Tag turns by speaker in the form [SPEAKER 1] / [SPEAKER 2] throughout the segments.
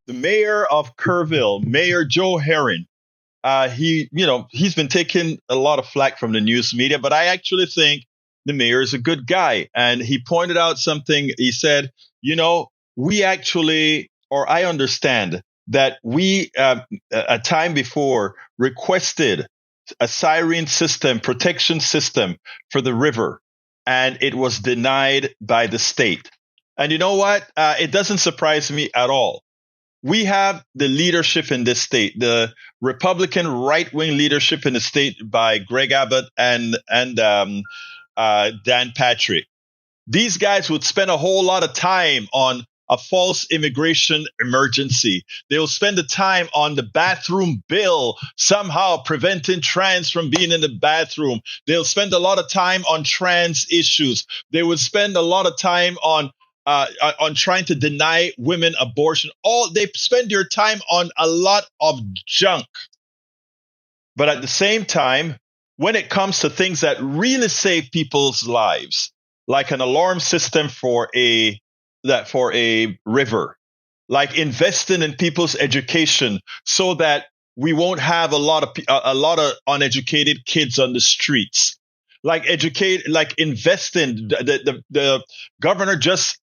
[SPEAKER 1] the mayor of Kerrville, Mayor Joe Herring. He's been taking a lot of flack from the news media, but I actually think the mayor is a good guy. And he pointed out something. He said, we actually, or I understand that we, a time before, requested a siren system, protection system for the river, and it was denied by the state. And you know what? It doesn't surprise me at all. We have the leadership in this state, the Republican right-wing leadership in the state by Greg Abbott and Dan Patrick. These guys would spend a whole lot of time on a false immigration emergency. They'll spend the time on the bathroom bill, somehow preventing trans from being in the bathroom. They'll spend a lot of time on trans issues. They would spend a lot of time on trying to deny women abortion. They spend your time on a lot of junk. But at the same time, when it comes to things that really save people's lives, like an alarm system for a river, like investing in people's education so that we won't have a lot of uneducated kids on the streets, like investing. The governor just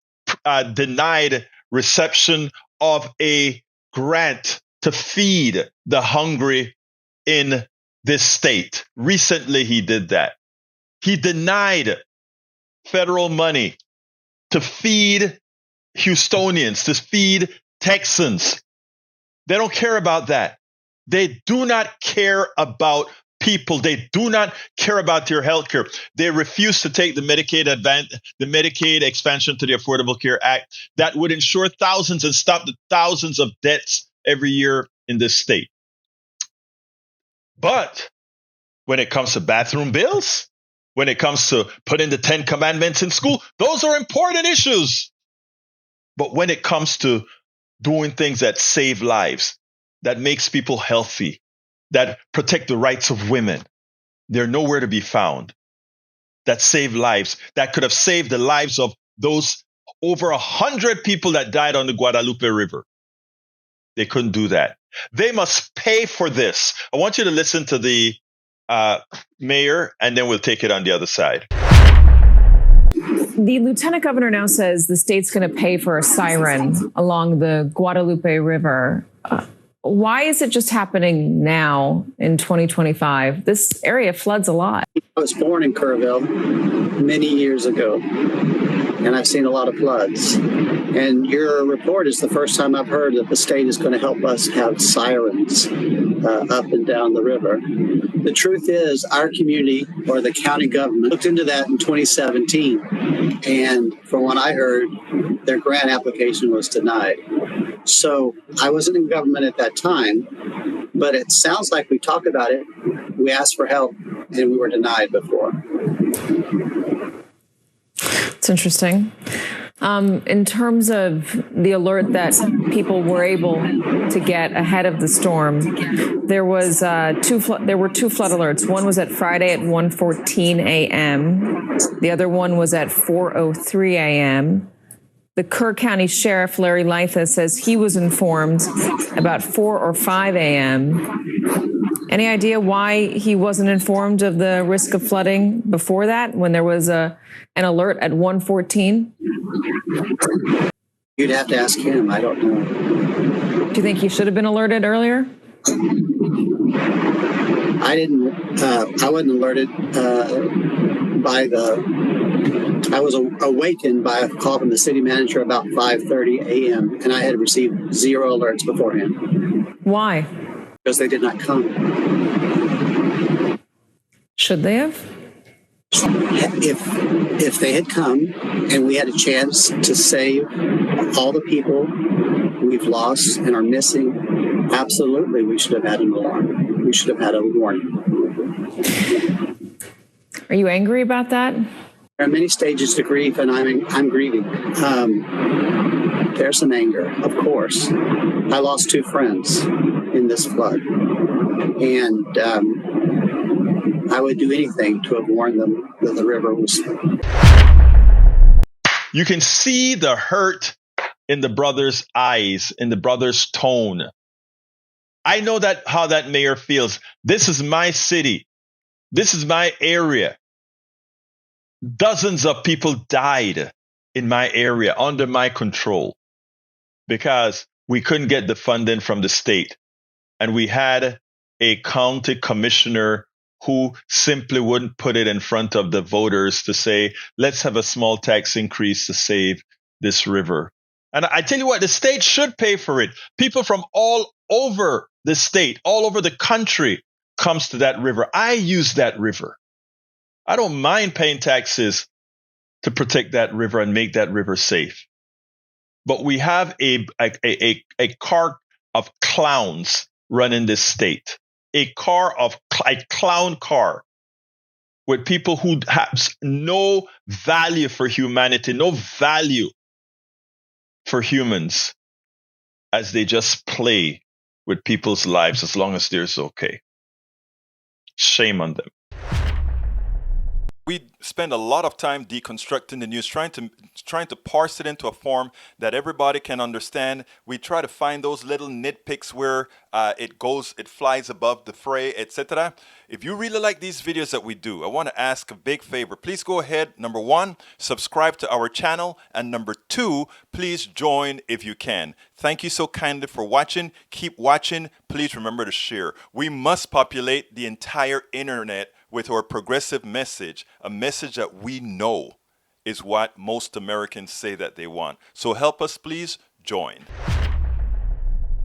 [SPEAKER 1] denied reception of a grant to feed the hungry in this state. Recently, he did that. He denied federal money to feed Houstonians, to feed Texans. They don't care about that. They do not care about people. They do not care about their health care. They refuse to take the Medicaid expansion to the Affordable Care Act that would ensure thousands and stop the thousands of deaths every year in this state. But when it comes to bathroom bills, when it comes to putting the 10 Commandments in school, those are important issues. But when it comes to doing things that save lives, that makes people healthy, that protect the rights of women, they're nowhere to be found. That save lives, that could have saved the lives of those over 100 people that died on the Guadalupe River. They couldn't do that. They must pay for this. I want you to listen to the mayor, and then we'll take it on the other side.
[SPEAKER 2] The lieutenant governor now says the state's going to pay for a siren along the Guadalupe River. Why is it just happening now in 2025? This area floods a lot.
[SPEAKER 3] I was born in Kerrville many years ago, and I've seen a lot of floods. And your report is the first time I've heard that the state is going to help us have sirens up and down the river. The truth is, our community, or the county government, looked into that in 2017. And from what I heard, their grant application was denied. So I wasn't in government at that time, but it sounds like we talked about it. We asked for help, and we were denied before.
[SPEAKER 2] It's interesting. In terms of the alert that people were able to get ahead of the storm, there was there were two flood alerts. One was at Friday at 1:14 a.m. The other one was at 4:03 a.m. The Kerr County Sheriff, Larry Lytha, says he was informed about 4 or 5 a.m. Any idea why he wasn't informed of the risk of flooding before that, when there was an alert at 1:14?
[SPEAKER 3] You'd have to ask him. I don't know.
[SPEAKER 2] Do you think he should have been alerted earlier?
[SPEAKER 3] I wasn't alerted I was awakened by a call from the city manager about 5:30 a.m., and I had received 0 alerts beforehand.
[SPEAKER 2] Why?
[SPEAKER 3] Because they did not come.
[SPEAKER 2] Should they have?
[SPEAKER 3] If they had come and we had a chance to save all the people we've lost and are missing, absolutely we should have had an alarm. We should have had a warning.
[SPEAKER 2] Are you angry about that?
[SPEAKER 3] There are many stages to grief, and I'm grieving. There's some anger, of course. I lost 2 friends in this flood, and I would do anything to have warned them that the river was.
[SPEAKER 1] You can see the hurt in the brother's eyes, in the brother's tone. I know that how that mayor feels. This is my city. This is my area. Dozens of people died in my area under my control because we couldn't get the funding from the state. And we had a county commissioner who simply wouldn't put it in front of the voters to say, let's have a small tax increase to save this river. And I tell you what, the state should pay for it. People from all over the state, all over the country comes to that river. I use that river. I don't mind paying taxes to protect that river and make that river safe. But we have a car of clowns running this state. A clown car with people who have no value for humanity, no value for humans, as they just play with people's lives as long as they're okay. Shame on them.
[SPEAKER 4] We spend a lot of time deconstructing the news, trying to parse it into a form that everybody can understand. We try to find those little nitpicks where it flies above the fray, etc. If you really like these videos that we do, I want to ask a big favor. Please go ahead, number 1, subscribe to our channel, and number 2, please join if you can. Thank you so kindly for watching. Keep watching. Please remember to share. We must populate the entire internet with our progressive message, a message that we know is what most Americans say that they want. So help us, please join.